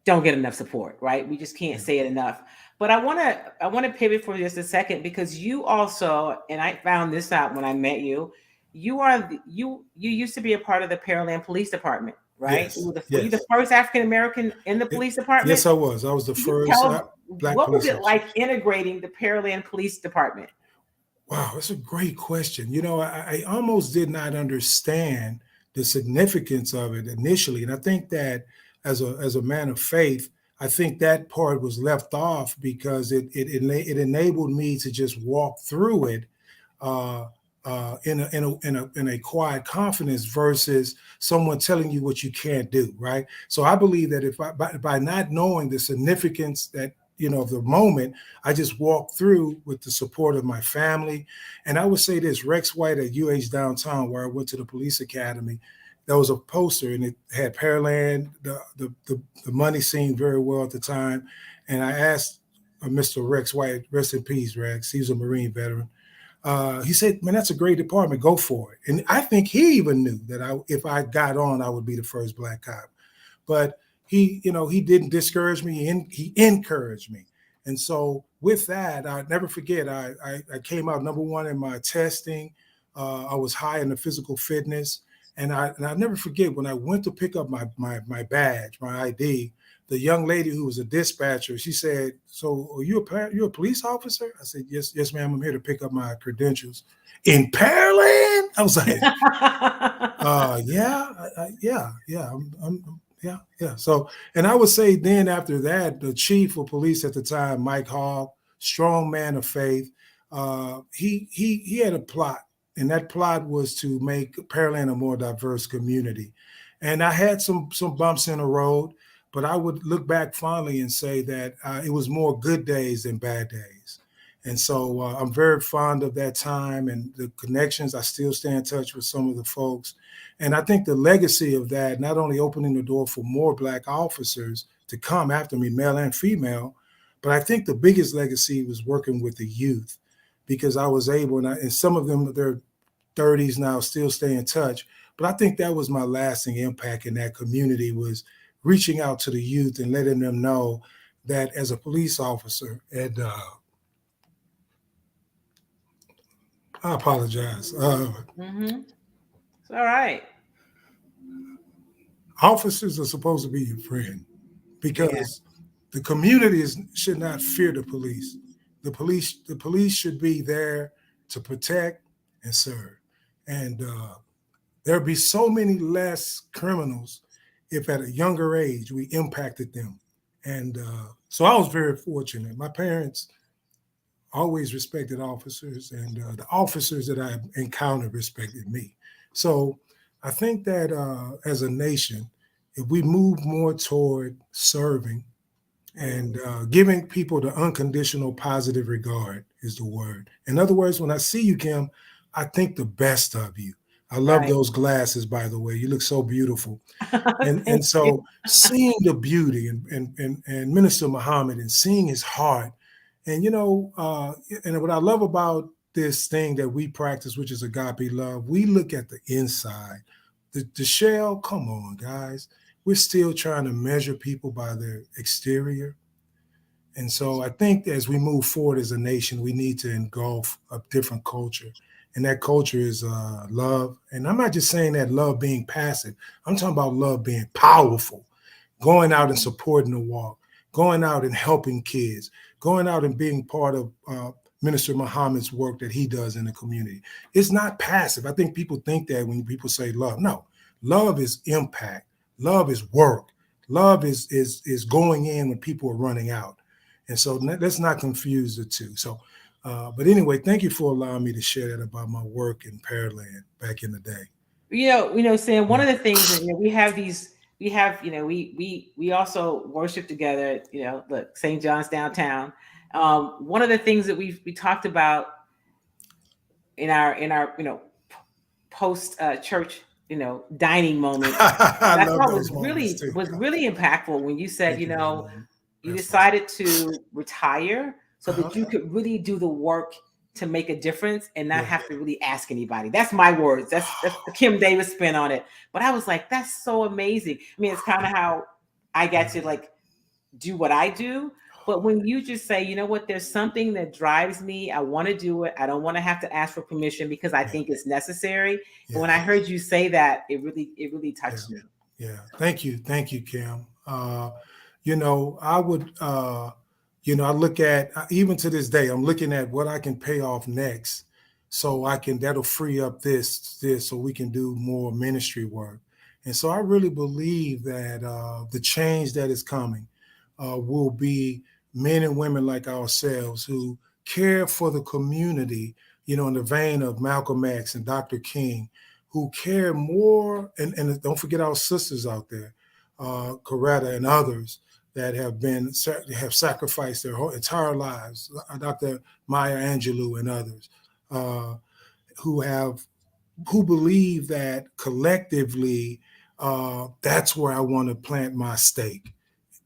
don't get enough support, right? We just can't say it enough. But I want to pivot for just a second, because you also, and I found this out when I met you, you used to be a part of the Pearland Police Department. Right? Yes. Were you the first African-American in the police department? Yes, I was. I was the first Black What was police it like integrating the Pearland Police Department? Wow, that's a great question. I almost did not understand the significance of it initially. And I think that as a man of faith, I think that part was left off because it enabled me to just walk through it in a quiet confidence versus someone telling you what you can't do, right? So I believe that by not knowing the significance that of the moment, I just walked through with the support of my family. And I would say this, Rex White at UH downtown, where I went to the police academy, there was a poster and it had Pearland. The money seemed very well at the time. And I asked Mr. Rex White, rest in peace, Rex, he's a Marine veteran. He said, man, that's a great department, go for it. And I think he even knew that if I got on, I would be the first Black cop. But he didn't discourage me, and he encouraged me. And so with that, I'll never forget, I came out number one in my testing. I was high in the physical fitness. And I'll never forget when I went to pick up my badge, my ID, the young lady who was a dispatcher, she said, so are you a police officer? I said, yes, ma'am, I'm here to pick up my credentials. In Pearland? I was like, yeah. So, and I would say then after that, the chief of police at the time, Mike Hall, strong man of faith, he had a plot, and that plot was to make Pearland a more diverse community. And I had some bumps in the road, but I would look back fondly and say that it was more good days than bad days. And so I'm very fond of that time and the connections. I still stay in touch with some of the folks. And I think the legacy of that, not only opening the door for more Black officers to come after me, male and female, but I think the biggest legacy was working with the youth, because I was able, and some of them, their 30s now, still stay in touch. But I think that was my lasting impact in that community, was reaching out to the youth and letting them know that as a police officer, and I apologize. It's all right. Officers are supposed to be your friend, because the community should not fear the police. The police should be there to protect and serve. And there'd be so many less criminals if at a younger age we impacted them. And so I was very fortunate. My parents always respected officers, and the officers that I encountered respected me. So I think that as a nation, if we move more toward serving and giving people the unconditional positive regard is the word. In other words, when I see you, Kim, I think the best of you. I love those glasses, by the way. You look so beautiful. And so seeing the beauty and Minister Muhammad and seeing his heart, and and what I love about this thing that we practice, which is agape love, we look at the inside. The shell, come on, guys. We're still trying to measure people by their exterior. And so I think as we move forward as a nation, we need to engulf a different culture. And that culture is love. And I'm not just saying that love being passive. I'm talking about love being powerful, going out and supporting the walk, going out and helping kids, going out and being part of Minister Muhammad's work that he does in the community. It's not passive. I think people think that when people say love. No, love is impact. Love is work. Love is going in when people are running out. And so let's not confuse the two. So, but anyway, thank you for allowing me to share that about my work in Pearland back in the day. Sam, one of the things that we also worship together, look, St. John's downtown. One of the things that we talked about in our post church dining moment, I thought was really impactful when you said, you decided to retire so that you could really do the work to make a difference and not have to really ask anybody. That's my words. That's the Kim Davis spin on it. But I was like, that's so amazing. I mean, it's kind of how I got to do what I do. But when you just say, you know what, there's something that drives me, I want to do it. I don't want to have to ask for permission because I think it's necessary. And when I heard you say that, it really touched me. Yeah. Thank you, Kim. I would, I look at, even to this day, I'm looking at what I can pay off next. So that'll free up this, so we can do more ministry work. And so I really believe that the change that is coming will be men and women like ourselves who care for the community, in the vein of Malcolm X and Dr. King, who care more, and don't forget our sisters out there, Coretta and others, that have sacrificed their whole entire lives, Dr. Maya Angelou and others, who believe that collectively, that's where I want to plant my stake.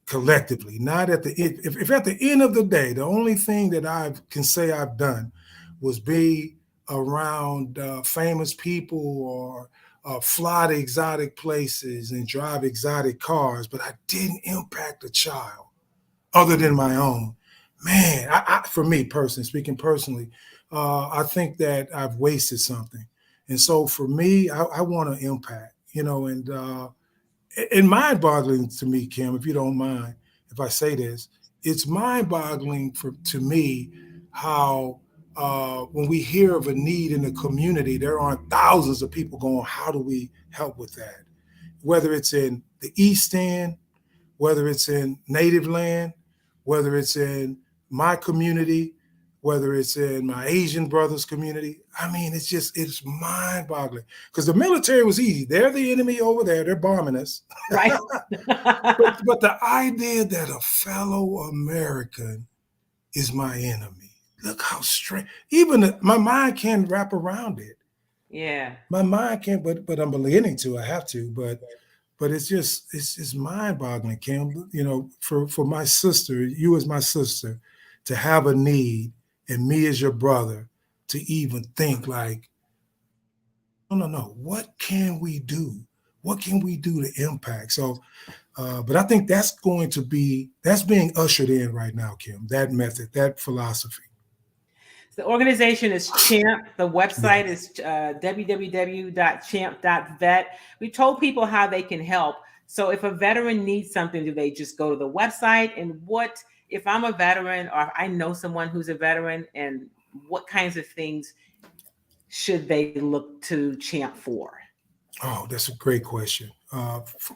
Collectively, not at the end. If at the end of the day, the only thing that I can say I've done was be around famous people or fly to exotic places and drive exotic cars, but I didn't impact a child other than my own. Man, for me personally, speaking personally, I think that I've wasted something. And so for me, I want to impact, and mind-boggling to me, Kim, if you don't mind, if I say this, it's mind-boggling to me how when we hear of a need in the community, there aren't thousands of people going, how do we help with that? Whether it's in the East End, whether it's in native land, whether it's in my community, whether it's in my Asian brothers' community. I mean, it's mind-boggling because the military was easy. They're the enemy over there. They're bombing us. Right. but the idea that a fellow American is my enemy, look how strange. Even my mind can't wrap around it. Yeah. My mind can't, but I'm beginning to. I have to, but it's mind-boggling, Kim. For my sister, you as my sister, to have a need and me as your brother to even think like, no, what can we do? What can we do to impact? So, but I think that's being ushered in right now, Kim, that method, that philosophy. The organization is CHAMP. The website is www.champ.vet. We told people how they can help. So if a veteran needs something, do they just go to the website? And what if I'm a veteran or if I know someone who's a veteran, and what kinds of things should they look to CHAMP for? Oh, that's a great question.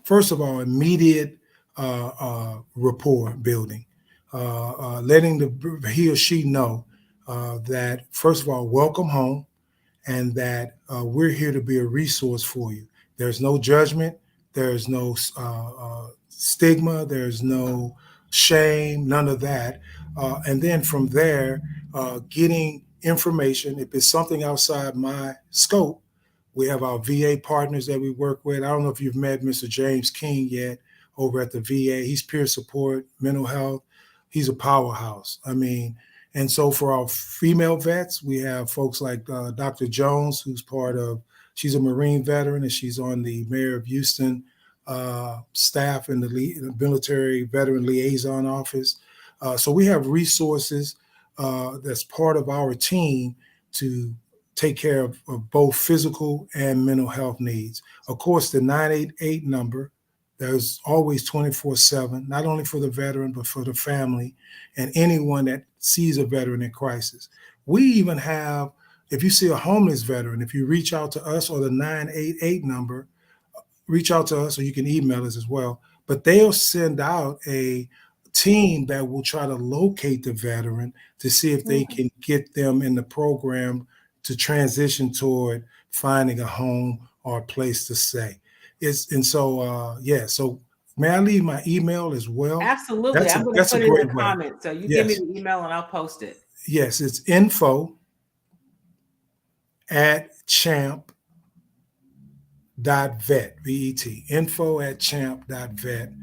First of all, immediate rapport building, letting he or she know that, first of all, welcome home, and that we're here to be a resource for you. There's no judgment. There's no stigma. There's no shame, none of that. And then from there, getting information. If it's something outside my scope, we have our VA partners that we work with. I don't know if you've met Mr. James King yet over at the VA. He's peer support, mental health. He's a powerhouse. I mean, and so for our female vets, we have folks like Dr. Jones, who's she's a Marine veteran, and she's on the Mayor of Houston staff in the military veteran liaison office. So we have resources that's part of our team to take care of both physical and mental health needs. Of course, the 988 number, there's always 24/7, not only for the veteran, but for the family and anyone that sees a veteran in crisis. We even have, if you see a homeless veteran, if you reach out to us or the 988 number, reach out to us, or you can email us as well. But they'll send out a team that will try to locate the veteran to see if they can get them in the program to transition toward finding a home or a place to stay. So may I leave my email as well? Absolutely. I'm going to put it in the comments. So you give me the email and I'll post it. Yes, it's info@champ.vet, V-E-T, info@champ.vet.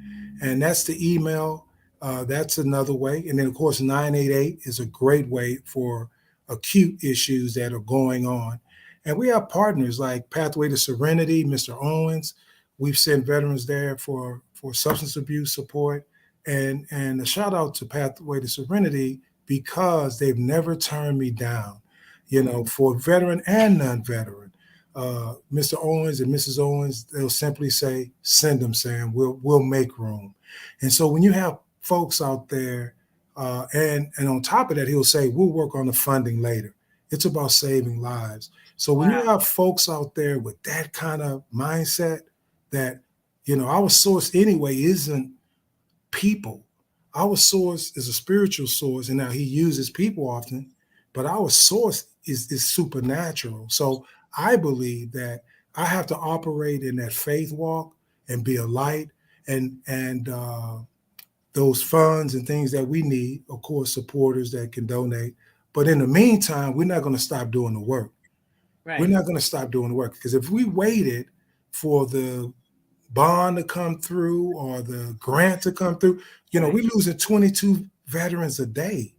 And that's the email. That's another way. And then, of course, 988 is a great way for acute issues that are going on. And we have partners like Pathway to Serenity, Mr. Owens. We've sent veterans there for substance abuse support. And a shout out to Pathway to Serenity because they've never turned me down, for veteran and non-veteran. Mr. Owens and Mrs. Owens, they'll simply say, send them, Sam, we'll make room. And so when you have folks out there, and on top of that, he'll say, we'll work on the funding later. It's about saving lives. So when you have folks out there with that kind of mindset that, our source anyway isn't people. Our source is a spiritual source, and now he uses people often, but our source is supernatural. So I believe that I have to operate in that faith walk and be a light and those funds and things that we need, of course, supporters that can donate. But in the meantime, we're not going to stop doing the work. Right. We're not going to stop doing the work, because if we waited for the bond to come through or the grant to come through, Right. we're losing 22 veterans a day.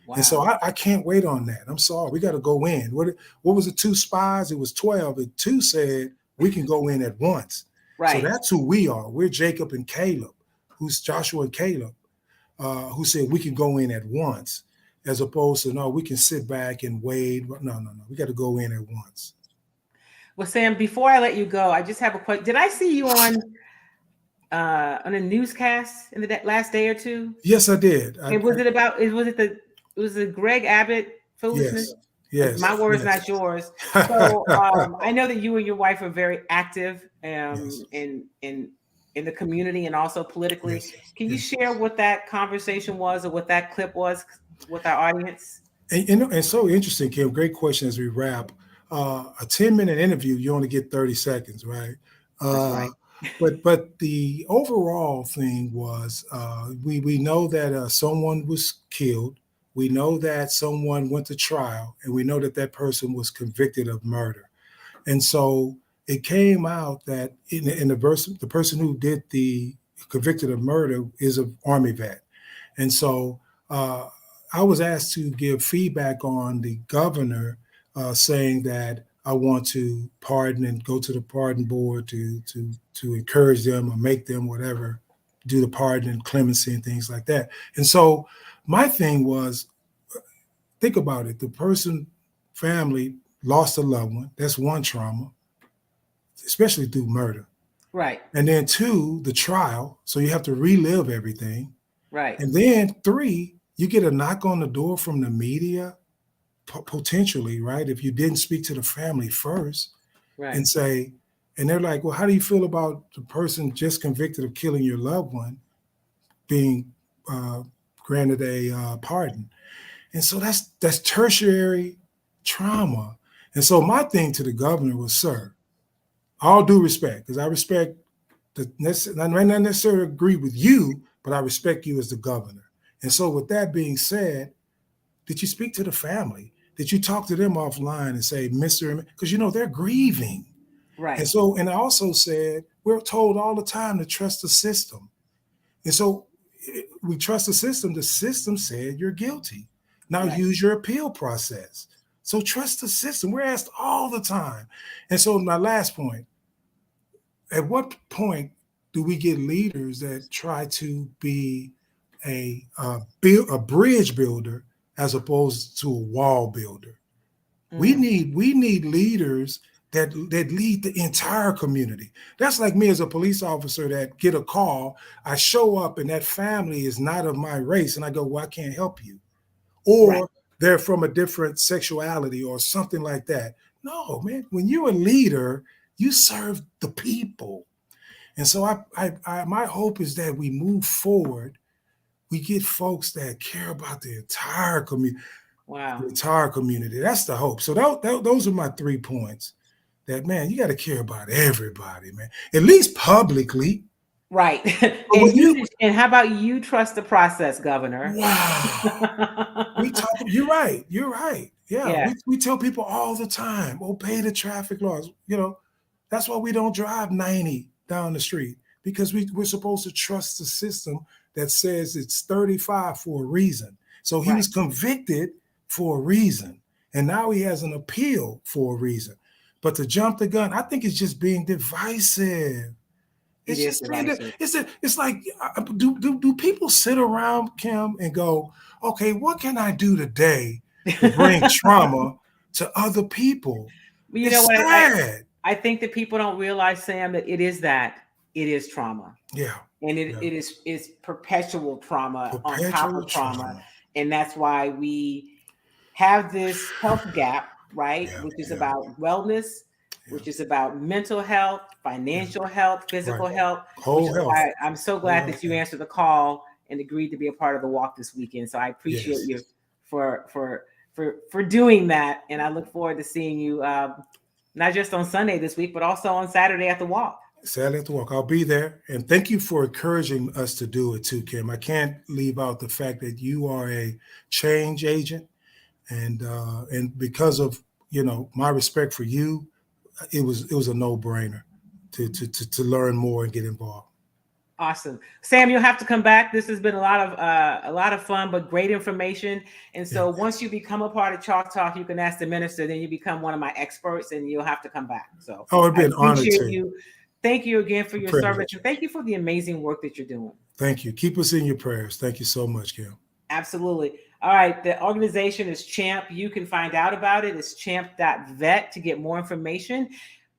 Wow. And so I can't wait on that. I'm sorry. We got to go in. What was it? 2 spies? It was 12. And 2 said we can go in at once. Right. So that's who we are. We're Jacob and Caleb, who's Joshua and Caleb, who said we can go in at once, as opposed to, no, we can sit back and wait. No. We got to go in at once. Well, Sam, before I let you go, I just have a question. Did I see you on a newscast in the last day or two? Yes, I did. And was it Greg Abbott foolishness? Yes. My words, not yours. So I know that you and your wife are very active in the community and also politically. Yes. Can you share what that conversation was or what that clip was with our audience? And so interesting, Kim. Great question as we wrap. A 10-minute interview, you only get 30 seconds, right? That's right. But the overall thing was, we know that someone was killed. We know that someone went to trial, and we know that that person was convicted of murder. And so it came out that the person who did the convicted of murder is an Army vet. And so I was asked to give feedback on the governor saying that I want to pardon and go to the pardon board to encourage them or make them whatever, do the pardon and clemency and things like that. And so my thing was, think about it. The person, family lost a loved one. That's one trauma, especially through murder. Right. And then 2, the trial. So you have to relive everything. Right. And then 3, you get a knock on the door from the media, potentially, right? If you didn't speak to the family first, right, and say, and they're like, well, how do you feel about the person just convicted of killing your loved one being granted a pardon? And so that's tertiary trauma. And so my thing to the governor was, sir, all due respect, because I respect I might not necessarily agree with you, but I respect you as the governor. And so with that being said, did you speak to the family? Did you talk to them offline and say, Mr. Because, they're grieving. right. And so, and I also said, we're told all the time to trust the system. And so we trust the system. The system said you're guilty. Now Right. use your appeal process. So trust the system. We're asked all the time. And so my last point, at what point do we get leaders that try to be a bridge builder as opposed to a wall builder? We need leaders that lead the entire community. That's like me as a police officer that get a call, I show up and that family is not of my race, and I go, well, I can't help you. Or Right. they're from a different sexuality or something like that. No, man, when you're a leader, you serve the people. And so I my hope is that we move forward. We get folks that care about the entire community. Wow. The entire community. That's the hope. So those are my 3 points. That, man, you got to care about everybody, man. At least publicly. Right. when and how about you trust the process, Governor? Wow. You're right. You're right. Yeah. Yeah. We tell people all the time, obey the traffic laws. That's why we don't drive 90 down the street, because we're supposed to trust the system that says it's 35 for a reason. So he was convicted for a reason, and now he has an appeal for a reason. But to jump the gun, I think it's just being divisive. It's just divisive. It's like, do people sit around, Kim, and go, okay, what can I do today to bring trauma to other people? You know what? I think that people don't realize, Sam, that it is trauma. Yeah. And it's perpetual trauma on top of trauma. And that's why we have this health gap, right? Which is about wellness, which is about mental health, financial health, physical health. Whole health. I'm so glad that you answered the call and agreed to be a part of the walk this weekend. So I appreciate you for doing that. And I look forward to seeing you not just on Sunday this week, but also on Saturday at the walk. Sadly, I have to walk. I'll be there. And thank you for encouraging us to do it too, Kim. I can't leave out the fact that you are a change agent. And because of, my respect for you, it was a no-brainer to learn more and get involved. Awesome. Sam, you'll have to come back. This has been a lot of fun, but great information. And so once you become a part of Chalk Talk, you can ask the minister, then you become one of my experts and you'll have to come back. So it'd be an honor to you. Thank you again for your service. And thank you for the amazing work that you're doing. Thank you. Keep us in your prayers. Thank you so much, Kim. Absolutely. All right. The organization is CHAMP. You can find out about it. It's champ.vet to get more information.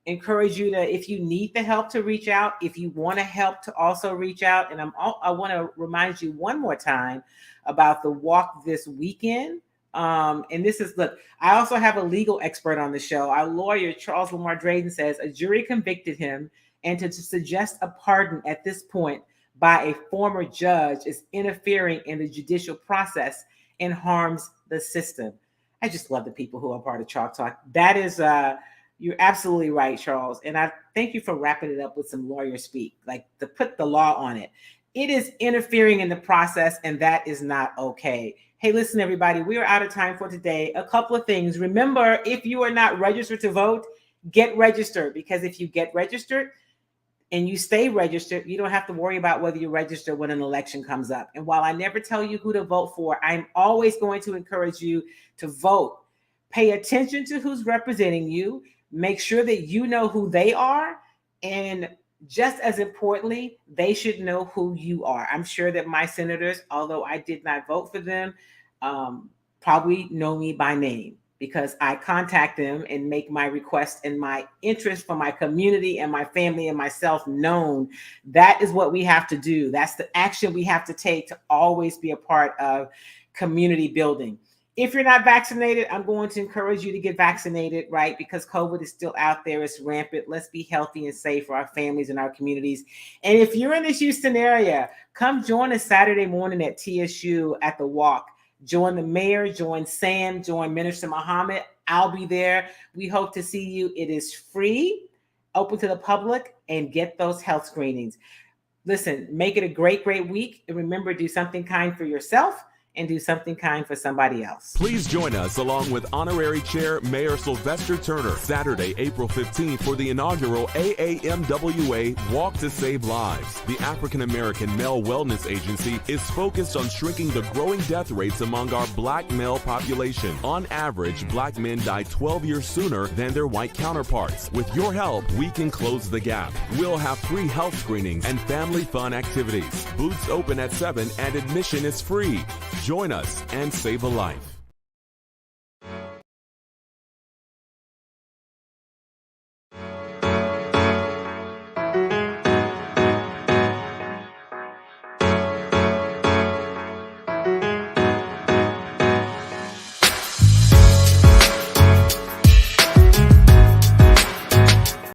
Encourage you to, if you need the help, to reach out. If you want to help, to also reach out. And I want to remind you one more time about the walk this weekend. And this is, look, I also have a legal expert on the show. Our lawyer, Charles Lamar Drayden, says a jury convicted him, and to suggest a pardon at this point by a former judge is interfering in the judicial process and harms the system. I just love the people who are part of Chalk Talk. That is, you're absolutely right, Charles. And I thank you for wrapping it up with some lawyer speak, like to put the law on it. It is interfering in the process, and that is not okay. Hey, listen, everybody, we are out of time for today. A couple of things. Remember, if you are not registered to vote, get registered, because if you get registered and you stay registered, you don't have to worry about whether you register when an election comes up. And while I never tell you who to vote for, I'm always going to encourage you to vote. Pay attention to who's representing you. Make sure that you know who they are. And just as importantly, they should know who you are. I'm sure that my senators, although I did not vote for them, probably know me by name, because I contact them and make my requests and my interest for my community and my family and myself known. That is what we have to do. That's the action we have to take to always be a part of community building. If you're not vaccinated, I'm going to encourage you to get vaccinated, right? Because COVID is still out there. It's rampant. Let's be healthy and safe for our families and our communities. And if you're in the Houston area, come join us Saturday morning at TSU at the walk. Join the mayor, join Sam, join Minister Muhammad. I'll be there. We hope to see you. It is free, open to the public, and get those health screenings. Listen, make it a great, great week. And remember, do something kind for yourself and do something kind for somebody else. Please join us along with Honorary Chair Mayor Sylvester Turner Saturday, April 15th for the inaugural AAMWA Walk to Save Lives. The African American Male Wellness Agency is focused on shrinking the growing death rates among our black male population. On average, black men die 12 years sooner than their white counterparts. With your help, we can close the gap. We'll have free health screenings and family fun activities. Booths open at 7 and admission is free. Join us and save a life.